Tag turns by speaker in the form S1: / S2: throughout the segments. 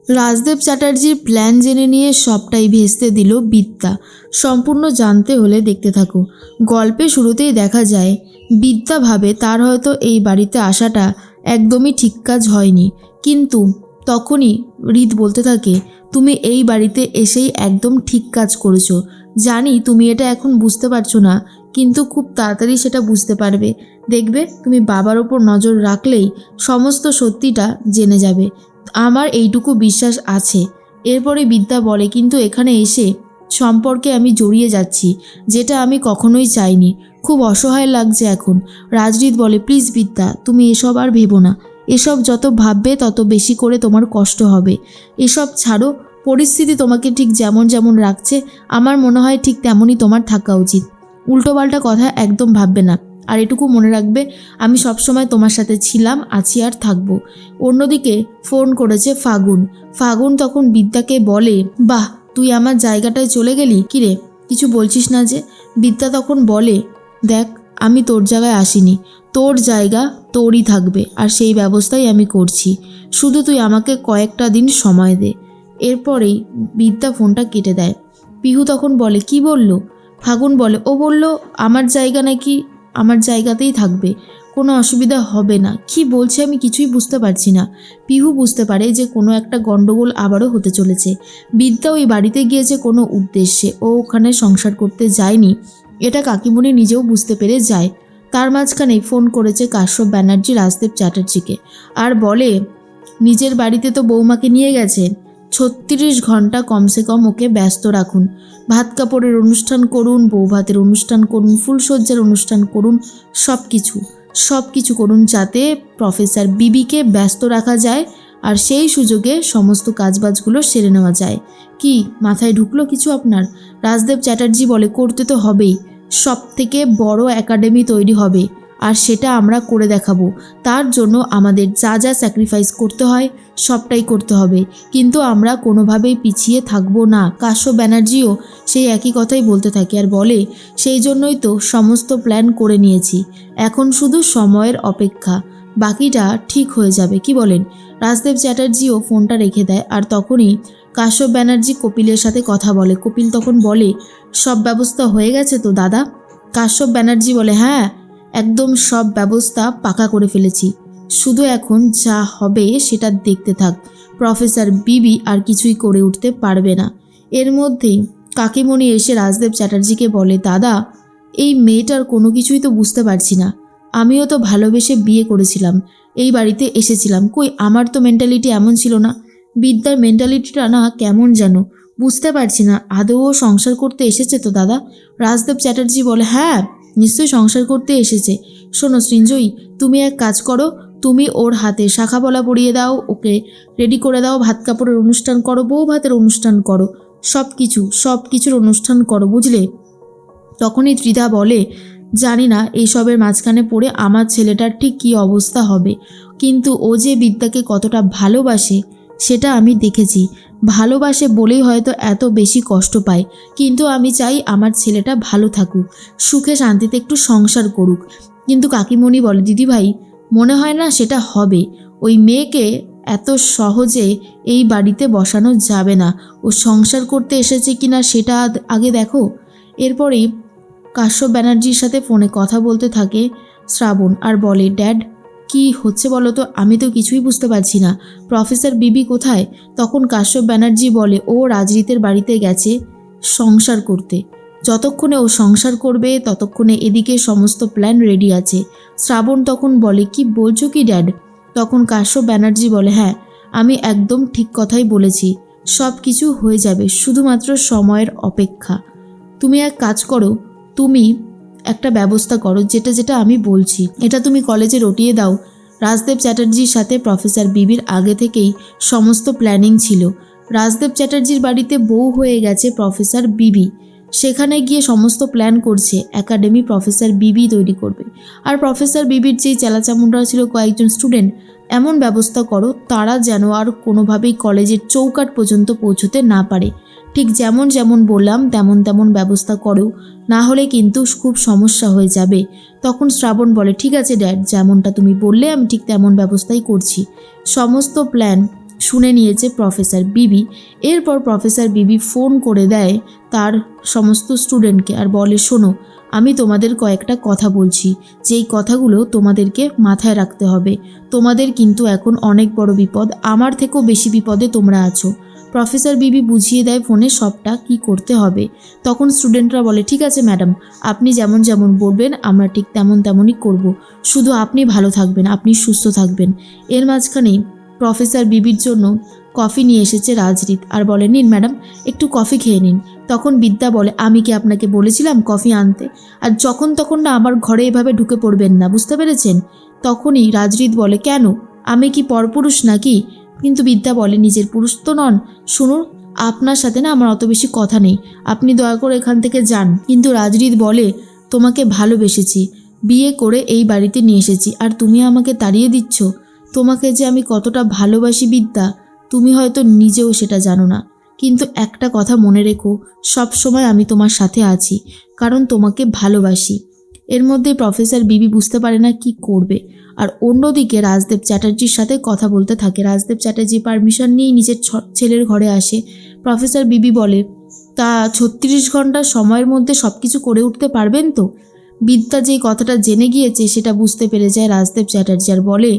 S1: Rajdev চ্যাটার্জির plan জেনে নিয়ে সবটাই ভেস্তে দিল বিদ্যা। সম্পূর্ণ জানতে হলে দেখতে থাকো। গল্পে শুরুতেই দেখা যায় বিদ্যা ভাবে তার হয়তো এই বাড়িতে আসাটা একদমই ঠিক কাজ হয়নি, কিন্তু তখনই হৃদ বলতে থাকে, তুমি এই বাড়িতে এসেই একদম ঠিক কাজ করেছো। জানি তুমি এটা এখন বুঝতে পারছো না, কিন্তু খুব তাড়াতাড়ি সেটা বুঝতে পারবে। দেখবে তুমি বাবার ওপর নজর রাখলেই সমস্ত সত্যিটা জেনে যাবে। আমার এইটুকু বিশ্বাস আছে। এরপরে বিদ্যা বলে, কিন্তু এখানে এসে সম্পর্কে আমি জড়িয়ে যাচ্ছি, যেটা আমি কখনোই চাইনি। খুব অসহায় লাগছে এখন। রাজরিত বলে, প্লিজ বিদ্যা, তুমি এসব আর ভেবো না। এসব যত ভাববে তত বেশি করে তোমার কষ্ট হবে। এসব ছাড়ো। পরিস্থিতি তোমাকে ঠিক যেমন যেমন রাখছে আমার মনে হয় ঠিক তেমনই তোমার থাকা উচিত। উল্টোপাল্টা কথা একদম ভাববে না। আর এটুকু মনে রাখবে, আমি সবসময় তোমার সাথে ছিলাম, আছি আর থাকবো। অন্যদিকে ফোন করেছে ফাগুন। ফাগুন তখন বিদ্যাকে বলে, বাহ, তুই আমার জায়গাটায় চলে গেলি, কিরে কিছু বলছিস না যে? বিদ্যা তখন বলে, দেখ, আমি তোর জায়গায় আসিনি। তোর জায়গা তোরই থাকবে, আর সেই ব্যবস্থাই আমি করছি। শুধু তুই আমাকে কয়েকটা দিন সময় দে। এরপরেই বিদ্যা ফোনটা কেটে দেয়। পিহু তখন বলে, কি বলল? ফাগুন বলে, ও বলল আমার জায়গা নাকি আমার জায়গাতেই থাকবে, কোনো অসুবিধা হবে না। কি বলছে আমি কিছুই বুঝতে পারছি না। পিহু বুঝতে পারে যে কোনো একটা গন্ডগোল আবারও হতে চলেছে। বিদ্যা ওই বাড়িতে গিয়েছে কোনো উদ্দেশ্যে, ও ওখানে সংসার করতে যায়নি, এটা কাকিমণি নিজেও বুঝতে পেরে যায়। তার মাঝখানেই ফোন করেছে কাশ্যপ ব্যানার্জি রাজদেব চ্যাটার্জিকে, আর বলে, নিজের বাড়িতে তো বৌমাকে নিয়ে গেছেন, 36 ঘন্টা কমসে কম ওকে ব্যস্ত রাখুন। ভাত কাপড়ের অনুষ্ঠান করুন, বউ ভাতের অনুষ্ঠান করুন, ফুলসজ্জার অনুষ্ঠান করুন, সব কিছু করুন যাতে প্রফেসর বিবিকে ব্যস্ত রাখা যায়, আর সেই সুযোগে সমস্ত কাজবাজগুলো সেরে নেওয়া যায়। কি মাথায় ঢুকলো কিছু আপনার? রাজদেব চ্যাটার্জি বলে, করতে তো হবেই। সব থেকে বড় একাডেমি তৈরি হবে, আর সেটা আমরা করে দেখাবো। তার জন্য আমাদের যা যা স্যাক্রিফাইস করতে হয় সবটাই করতে হবে, কিন্তু আমরা কোনোভাবেই পিছিয়ে থাকবো না। কাশ্যপ ব্যানার্জিও সেই একই কথাই বলতে থাকে, আর বলে, সেই জন্যই তো সমস্ত প্ল্যান করে নিয়েছি, এখন শুধু সময়ের অপেক্ষা, বাকিটা ঠিক হয়ে যাবে। কি বলেন? রাজদেব চ্যাটার্জিও ফোনটা রেখে দেয়। আর তখনই কাশ্যপ ব্যানার্জি কপিলের সাথে কথা বলে। কপিল তখন বলে, সব ব্যবস্থা হয়ে গেছে তো দাদা? কাশ্যপ ব্যানার্জি বলে, হ্যাঁ, একদম সব ব্যবস্থা পাকা করে ফেলেছি, শুধু এখন যা হবে সেটা দেখতে থাক। প্রফেসর বিবি আর কিছুই করে উঠতে পারবে না। এর মধ্যেই কাকিমণি এসে রাজদেব চ্যাটার্জিকে বলে, দাদা, এই মেয়েটার কোনো কিছুই তো বুঝতে পারছি না। আমিও তো ভালোবেসে বিয়ে করেছিলাম, এই বাড়িতে এসেছিলাম, কই আমার তো মেন্টালিটি এমন ছিল না। বিদ্যার মেন্টালিটিটা না কেমন যেন, বুঝতে পারছি না। আদৌ ও সংসার করতে এসেছে তো দাদা? রাজদেব চ্যাটার্জি বলে, হ্যাঁ, নিশ্চয়ই সংসার করতে এসেছে। শোনো সৃঞ্জয়ী, তুমি এক কাজ করো, তুমি ওর হাতে শাখাপলা পরিয়ে দাও, ওকে রেডি করে দাও, ভাত কাপড়ের অনুষ্ঠান করো, বউ ভাতের অনুষ্ঠান করো, সব কিছুর অনুষ্ঠান করো, বুঝলে? তখনই ত্রিধা বলে, জানি না এইসবের মাঝখানে পড়ে আমার ছেলেটার ঠিক কী অবস্থা হবে, কিন্তু ও যে বিদ্যাকে কতটা ভালোবাসে সেটা আমি দেখেছি। ভালোবাসে বলেই হয়তো এত বেশি কষ্ট পায়, কিন্তু আমি চাই আমার ছেলেটা ভালো থাকুক, সুখে শান্তিতে একটু সংসার করুক। কিন্তু কাকিমণি বলে, দিদিভাই, মনে হয় না সেটা হবে। ওই মেয়েকে এত সহজে এই বাড়িতে বসানো যাবে না। ও সংসার করতে এসেছে কিনা সেটা আগে দেখো। এরপরেই কাশ্যপ ব্যানার্জির সাথে ফোনে কথা বলতে থাকে শ্রাবণ, আর বলে, ড্যাড, কি হচ্ছে বলো তো? আমি তো কিছুই বুঝতে পারছি না। প্রফেসর বিবি কোথায়? তখন কাশ্যপ ব্যানার্জি বলে, ও রাজরিতের বাড়িতে গেছে সংসার করতে। যতক্ষণে ও সংসার করবে ততক্ষণে এদিকে সমস্ত প্ল্যান রেডি আছে। শ্রাবণ তখন বলে, কি বলছো কি ড্যাড? তখন কাশ্যপ ব্যানার্জি বলে, হ্যাঁ, আমি একদম ঠিক কথাই বলেছি, সব কিছু হয়ে যাবে, শুধুমাত্র সময়ের অপেক্ষা। তুমি এক কাজ করো, তুমি একটা ব্যবস্থা করো, যেটা আমি বলছি এটা তুমি কলেজে রটিয়ে দাও। রাজদেব চ্যাটার্জির সাথে প্রফেসর বিবির আগে থেকেই সমস্ত প্ল্যানিং ছিল। রাজদেব চ্যাটার্জির বাড়িতে বউ হয়ে গেছে প্রফেসর বিবি, সেখানে গিয়ে সমস্ত প্ল্যান করছে একাডেমি প্রফেসর বিবি তৈরি করবে। আর প্রফেসর বিবির যেই চেলাচামুন্ডা ছিল কয়েকজন স্টুডেন্ট, এমন ব্যবস্থা করো তারা যেন আর কোনোভাবেই কলেজের চৌকাঠ পর্যন্ত পৌঁছতে না পারে। ঠিক যেমন যেমন বললাম তেমন ব্যবস্থা করো, না হলে কিন্তু খুব সমস্যা হয়ে যাবে। তখন শ্রাবণ বলে, ঠিক আছে ড্যাড, যেমনটা তুমি বললে আমি ঠিক তেমন ব্যবস্থাই করছি। সমস্ত প্ল্যান শুনে নিয়েছে প্রফেসর বিবি। এরপর প্রফেসর বিবি ফোন করে দেয় তার সমস্ত স্টুডেন্টকে আর বলে, শোনো, আমি তোমাদের কয়েকটা কথা বলছি, যেই কথাগুলো তোমাদেরকে মাথায় রাখতে হবে। তোমাদের কিন্তু এখন অনেক বড় বিপদ, আমার থেকেও বেশি বিপদে তোমরা আছো। প্রফেসর বিবি বুঝিয়ে দেয় ফোনে সবটা কি করতে হবে। তখন স্টুডেন্টরা বলে, ঠিক আছে ম্যাডাম, আপনি যেমন যেমন বলবেন আমরা ঠিক তেমনই করব। শুধু আপনি ভালো থাকবেন, আপনি সুস্থ থাকবেন। এর মাঝখানেই প্রফেসর বিবির জন্য কফি নিয়ে এসেছে রাজরিত আর বলে, নিন ম্যাডাম, একটু কফি খেয়ে নিন। তখন বিদ্যা বলে, আমি কি আপনাকে বলেছিলাম কফি আনতে? আর যখন তখন না আমার ঘরে এভাবে ঢুকে পড়বেন না, বুঝতে পেরেছেন? তখনই রাজরিত বলে, কেন, আমি কি পরপুরুষ নাকি? কিন্তু বিদ্যা বলে, নিজের পুরুষ তো নন। শুনুন, আপনার সাথে না আমার অত বেশি কথা নেই, আপনি দয়া করে এখান থেকে যান। কিন্তু রাজরিত বলে, তোমাকে ভালোবেসেছি, বিয়ে করে এই বাড়িতে নিয়ে এসেছি, আর তুমি আমাকে তাড়িয়ে দিচ্ছ? তোমাকে যে আমি কতটা ভালোবাসি বিদ্যা, তুমি হয়তো নিজেও সেটা জানো না। কিন্তু একটা কথা মনে রেখো, সব সময় আমি তোমার সাথে আছি, কারণ তোমাকে ভালোবাসি। এর মধ্যে প্রফেসর বিবি বুঝতে পারে না কি করবে। আর অন্যদিকে রাজদেব চ্যাটার্জির সাথে কথা বলতে থাকে। রাজদেব চ্যাটার্জি পারমিশন নিয়ে নিজের ছেলের ঘরে আসে। প্রফেসর বিবি বলে, তা 36 ঘন্টা সময়ের মধ্যে সব কিছু করে উঠতে পারবেন তো? বিদ্যা যেই কথাটা জেনে গিয়েছে সেটা বুঝতে পেরে যায় রাজদেব চ্যাটার্জি আর বলে,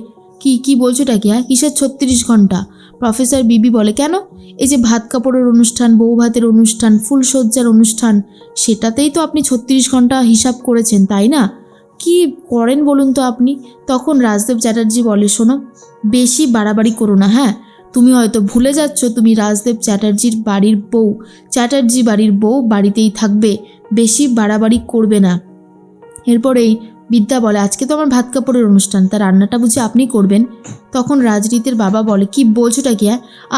S1: কি বলছো এটা কি? কিসের 36 ঘন্টা? প্রফেসর বিবি বলে, কেন, এই যে ভাত কাপড়ের অনুষ্ঠান, বউ ভাতের অনুষ্ঠান, ফুলসজ্জার অনুষ্ঠান, সেটাতেই তো আপনি 36 ঘন্টা হিসাব করেছেন, তাই না? কি করেন বলুন তো আপনি? তখন রাজদেব চ্যাটার্জি বলে, শোনো, বেশি বাড়াবাড়ি করো না। হ্যাঁ, তুমি হয়তো ভুলে যাচ্ছ তুমি রাজদেব চ্যাটার্জির বাড়ির বউ, চ্যাটার্জি বাড়ির বউ বাড়িতেই থাকবে, বেশি বাড়াবাড়ি করবে না। এরপরেই বিদ্যা বলে, আজকে তো আমার ভাত কাপড়ের অনুষ্ঠান, তার রান্নাটা বুঝি আপনি করবেন? তখন রাজরিতের বাবা বলে, কি বলছোটা কি?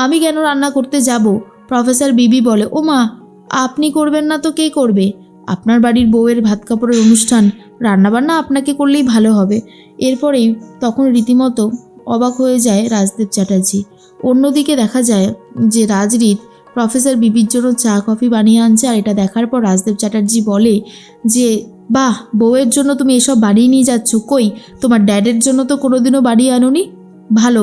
S1: আমি কেন রান্না করতে যাব? প্রফেসর বিবি বলে, ও মা, আপনি করবেন না তো কে করবে? আপনার বাড়ির বউয়ের ভাত কাপড়ের অনুষ্ঠান, রান্নাবান্না আপনাকে করলেই ভালো হবে। এরপরেই তখন রীতিমতো অবাক হয়ে যায় রাজদেব চ্যাটার্জি। অন্যদিকে দেখা যায় যে রাজরিত প্রফেসর বিবির জন্য চা কফি বানিয়ে আনছে। আর এটা দেখার পর রাজদেব চ্যাটার্জি বলে যে, বাহ, বউয়ের জন্য তুমি এসব বাড়িয়ে নিয়ে যাচ্ছ, কই তোমার ড্যাডের জন্য তো কোনোদিনও বাড়িয়ে আনোনি?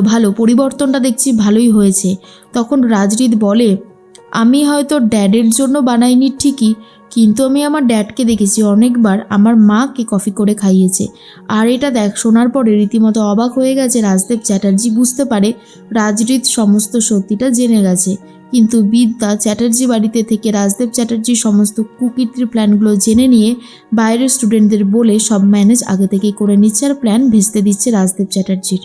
S1: ভালো, পরিবর্তনটা দেখছি ভালোই হয়েছে। তখন রাজরিত বলে, আমি হয়তো ড্যাডের জন্য বানাইনি ঠিকই, কিন্তু আমি আমার ড্যাডকে দেখেছি অনেকবার আমার মাকে কফি করে খাইয়েছে। আর এটা শোনার পরে রীতিমতো অবাক হয়ে গেছে রাজদেব চ্যাটার্জি। বুঝতে পারে রাজরিত সমস্ত সত্যিটা জেনে গেছে। কিন্তু বিদ্যা চ্যাটার্জি বাড়িতে থেকে রাজদেব চ্যাটার্জির সমস্ত কুকীর্তির প্ল্যানগুলো জেনে নিয়ে বাইরের স্টুডেন্টদের বলে সব ম্যানেজ আগে থেকেই করে নিচ্ছে আর প্ল্যান ভেস্তে দিচ্ছে রাজদেব চ্যাটার্জির।